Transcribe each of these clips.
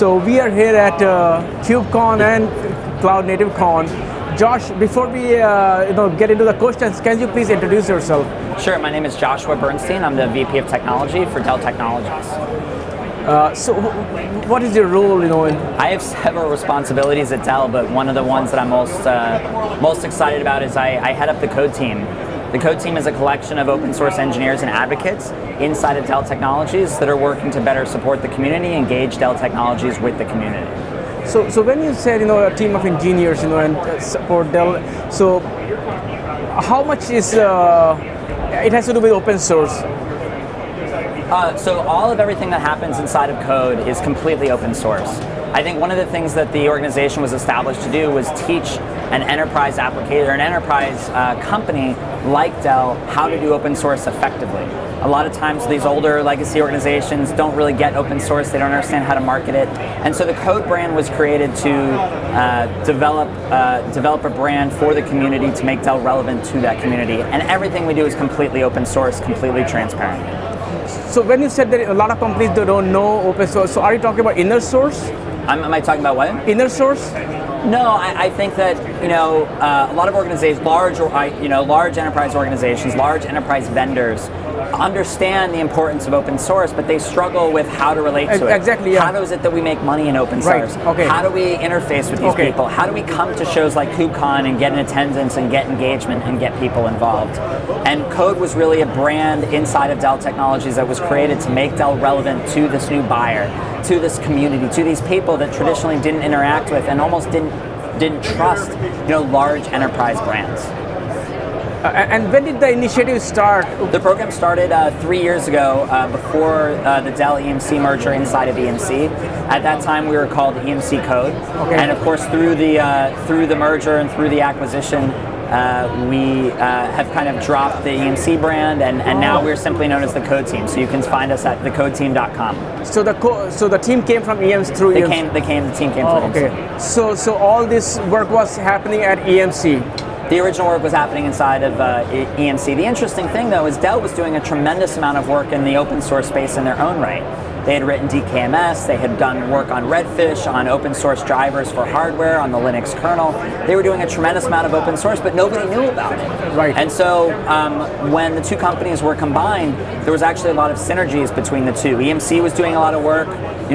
So we are here at KubeCon and Cloud Native Con. Josh, before we get into the questions, can you please introduce yourself? Sure, my name is Joshua Bernstein. I'm the VP of Technology for Dell Technologies. So what is your role, I have several responsibilities at Dell, but one of the ones that I'm most excited about is I head up the code team. The code team is a collection of open source engineers and advocates inside of Dell Technologies that are working to better support the community, engage Dell Technologies with the community. So when you said, a team of engineers, and support Dell, so how much is, it has to do with open source? So all of everything that happens inside of code is completely open source. I think one of the things that the organization was established to do was teach an enterprise applicator, or an enterprise company like Dell, how to do open source effectively. A lot of times these older legacy organizations don't really get open source, they don't understand how to market it. And so the code brand was created to develop a brand for the community to make Dell relevant to that community. And everything we do is completely open source, completely transparent. So when you said that a lot of companies they don't know open source, so are you talking about inner source? Am I talking about what? Inner source? No, I think that a lot of organizations, large enterprise organizations, large enterprise vendors, understand the importance of open source, but they struggle with how to relate to it. Exactly. Yeah. How is it that we make money in open source? Right. Okay. How do we interface with these people? How do we come to shows like KubeCon and get an attendance and get engagement and get people involved? And code was really a brand inside of Dell Technologies that was created to make Dell relevant to this new buyer, to this community, to these people that traditionally didn't interact with and almost didn't trust large enterprise brands. And when did the initiative start? The program started 3 years ago before the Dell EMC merger inside of EMC. At that time, we were called EMC Code. Okay. And of course, through the merger and through the acquisition, we have kind of dropped the EMC brand, and now we're simply known as the Code Team. So you can find us at thecodeteam.com. So the team came from EMC through EMC. The team came from EMC. Okay. So all this work was happening at EMC. The original work was happening inside of EMC. The interesting thing, though, is Dell was doing a tremendous amount of work in the open source space in their own right. They had written DKMS, they had done work on Redfish, on open source drivers for hardware, on the Linux kernel. They were doing a tremendous amount of open source, but nobody knew about it. Right. And so when the two companies were combined, there was actually a lot of synergies between the two. EMC was doing a lot of work,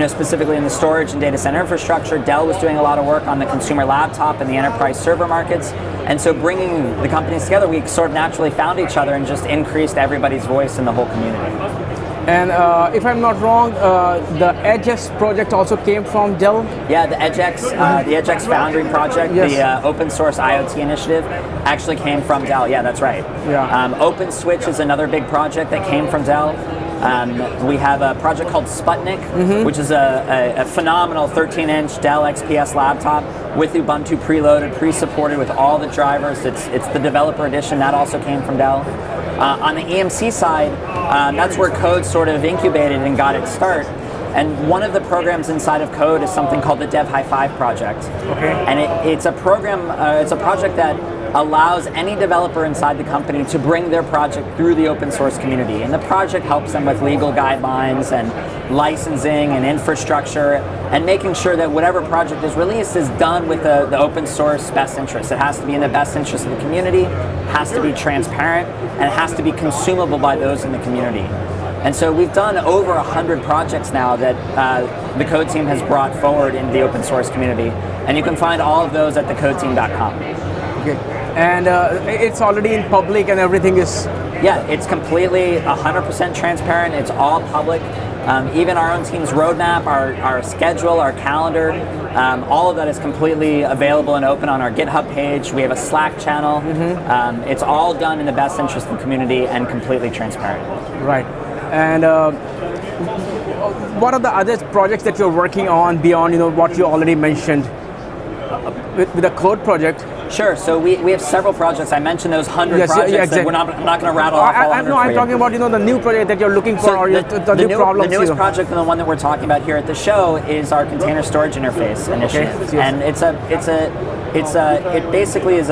specifically in the storage and data center infrastructure. Dell was doing a lot of work on the consumer laptop and the enterprise server markets. And so bringing the companies together, we sort of naturally found each other and just increased everybody's voice in the whole community. And if I'm not wrong, the EdgeX project also came from Dell? Yeah, the EdgeX Foundry project, yes. The open source IoT initiative, actually came from Dell. Yeah, that's right. Yeah. OpenSwitch is another big project that came from Dell. We have a project called Sputnik, which is a phenomenal 13-inch Dell XPS laptop with Ubuntu preloaded, pre-supported with all the drivers. It's the developer edition. That also came from Dell. On the EMC side, that's where Code sort of incubated and got its start. And one of the programs inside of Code is something called the Dev High Five project. Okay. And it's a program, it's a project that allows any developer inside the company to bring their project through the open source community. And the project helps them with legal guidelines and licensing and infrastructure and making sure that whatever project is released is done with the open source best interest. It has to be in the best interest of the community, has to be transparent, and it has to be consumable by those in the community. And so we've done over 100 projects now that the Code Team has brought forward into the open source community. And you can find all of those at thecodeteam.com. Okay. And it's already in public and everything is... Yeah, it's completely 100% transparent. It's all public. Even our own team's roadmap, our schedule, our calendar, all of that is completely available and open on our GitHub page. We have a Slack channel. It's all done in the best interest of the community and completely transparent. Right. And what are the other projects that you're working on beyond what you already mentioned with the Code project? Sure. So we have several projects. I mentioned those 100 projects. Yeah, exactly. That I'm not going to rattle off all 100 No, I'm talking about the new project that you're looking for, or the new problems. The newest project and the one that we're talking about here at the show is our container storage interface initiative, okay. Yes. And it basically is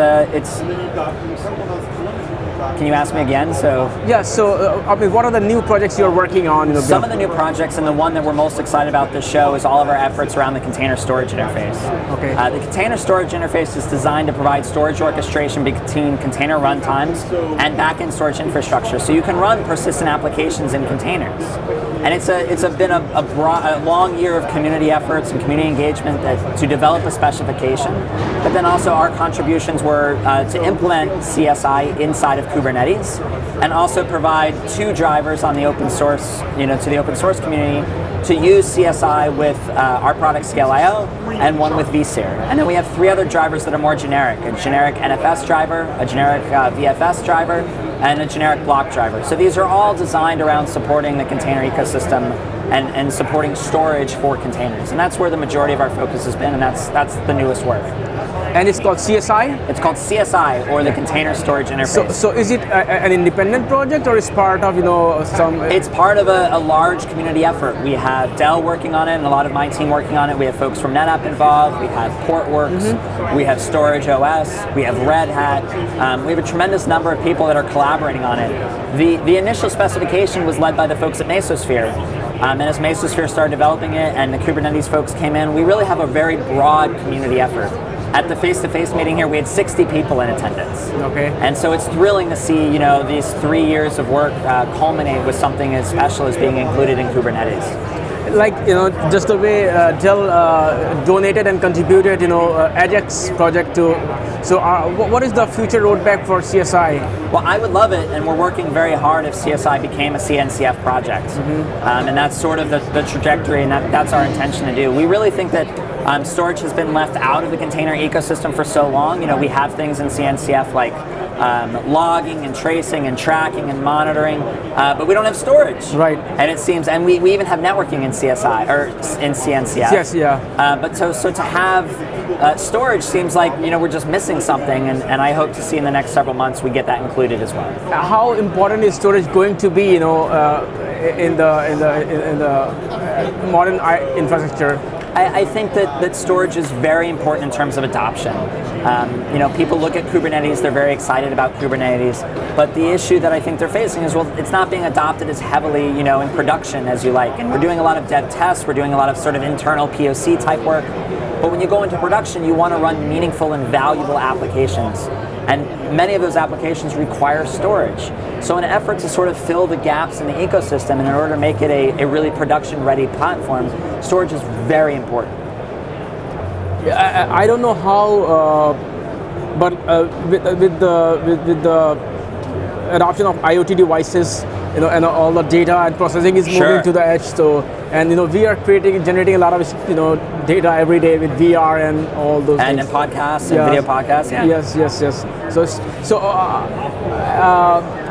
Can you ask me again? So Yeah. So I mean, what are the new projects you're working on? some of the new projects, and the one that we're most excited about this show is all of our efforts around the container storage interface. Okay. The container storage interface is designed to provide storage orchestration between container runtimes and backend storage infrastructure, so you can run persistent applications in containers. And it's been a long year of community efforts and community engagement to develop a specification, but then also our contributions were to implement CSI inside of Kubernetes, and also provide 2 drivers on the open source, to the open source community to use CSI with our product Scale.io, and one with vSphere. And then we have 3 other drivers that are more generic: a generic NFS driver, a generic VFS driver, and a generic block driver. So these are all designed around supporting the container ecosystem and supporting storage for containers. And that's where the majority of our focus has been, and that's the newest work. And it's called CSI? It's called CSI, or the Container Storage Interface. So is it an independent project, or is part of some? It's part of a large community effort. We have Dell working on it, and a lot of my team working on it. We have folks from NetApp involved. We have Portworx. We have Storage OS. We have Red Hat. We have a tremendous number of people that are collaborating on it. The initial specification was led by the folks at Mesosphere. And as Mesosphere started developing it, and the Kubernetes folks came in, we really have a very broad community effort. At the face-to-face meeting here, we had 60 people in attendance. Okay. And so it's thrilling to see, these 3 years of work culminate with something as special as being included in Kubernetes. Like, just the way Dell donated and contributed, Ajax project to. So what is the future roadmap for CSI? Well, I would love it, and we're working very hard if CSI became a CNCF project. And that's sort of the trajectory, and that's our intention to do. We really think that storage has been left out of the container ecosystem for so long. We have things in CNCF like logging and tracing and tracking and monitoring, but we don't have storage. Right. And it seems, and we even have networking in CSI or in CNCF. Yes, yeah. But so to have storage seems like we're just missing something, and I hope to see in the next several months we get that included as well. How important is storage going to be, in the modern infrastructure? I think that storage is very important in terms of adoption. People look at Kubernetes, they're very excited about Kubernetes, but the issue that I think they're facing is, well, it's not being adopted as heavily, in production as you like. And we're doing a lot of dev tests, we're doing a lot of sort of internal POC type work, but when you go into production, you want to run meaningful and valuable applications. And many of those applications require storage. So in an effort to sort of fill the gaps in the ecosystem, and in order to make it a really production-ready platform, storage is very important. I don't know how, but with the adoption of IoT devices, and all the data and processing is moving to the edge. So, and we are generating a lot of data every day with VR and all those things. And podcasts and video podcasts. Yeah. Yes. So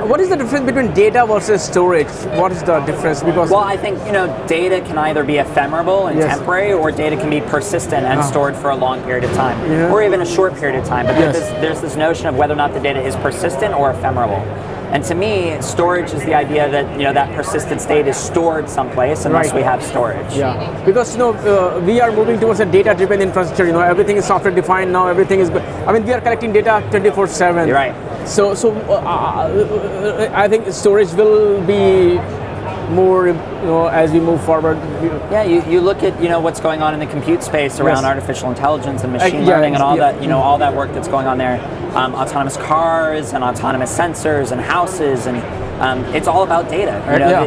what is the difference between data versus storage? What is the difference? Because I think data can either be ephemeral and temporary, or data can be persistent and stored for a long period of time, or even a short period of time. But there's this notion of whether or not the data is persistent or ephemeral. And to me, storage is the idea that that persistent state is stored someplace unless we have storage. Yeah, because we are moving towards a data-driven infrastructure. Everything is software-defined now. Everything is. We are collecting data 24/7. You're right. So I think storage will be more, as we move forward. Yeah, you look at what's going on in the compute space around artificial intelligence and machine learning and all that all that work that's going on there. Autonomous cars and autonomous sensors and houses, and it's all about data.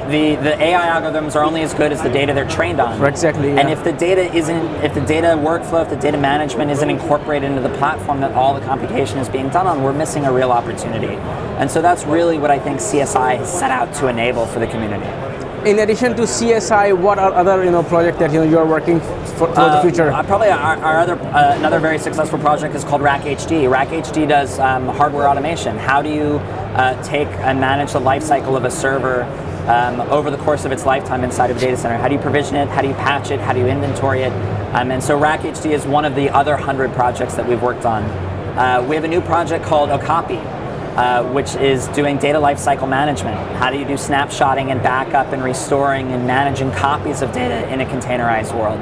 The AI algorithms are only as good as the data they're trained on. Right, exactly. Yeah. And if the data workflow, if the data management isn't incorporated into the platform that all the computation is being done on, we're missing a real opportunity. And so that's really what I think CSI has set out to enable for the community. In addition to CSI, what are other projects that you are working for the future? Probably our other another very successful project is called RackHD. RackHD does hardware automation. How do you take and manage the life cycle of a server over the course of its lifetime inside of a data center? How do you provision it? How do you patch it? How do you inventory it? And so RackHD is one of the other 100 projects that we've worked on. We have a new project called Okapi, which is doing data lifecycle management. How do you do snapshotting and backup and restoring and managing copies of data in a containerized world?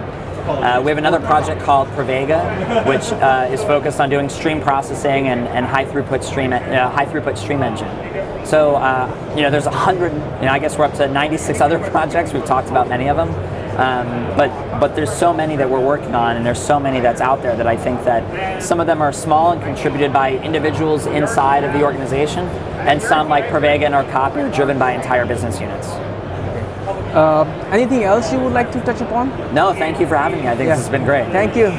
We have another project called Pravega, which is focused on doing stream processing and high throughput stream engine. So, there's 100, I guess we're up to 96 other projects. We've talked about many of them. But there's so many that we're working on, and there's so many that's out there that I think that some of them are small and contributed by individuals inside of the organization, and some like Pravega and Arcopy are driven by entire business units. Anything else you would like to touch upon? No, thank you for having me. I think this has been great. Thank you.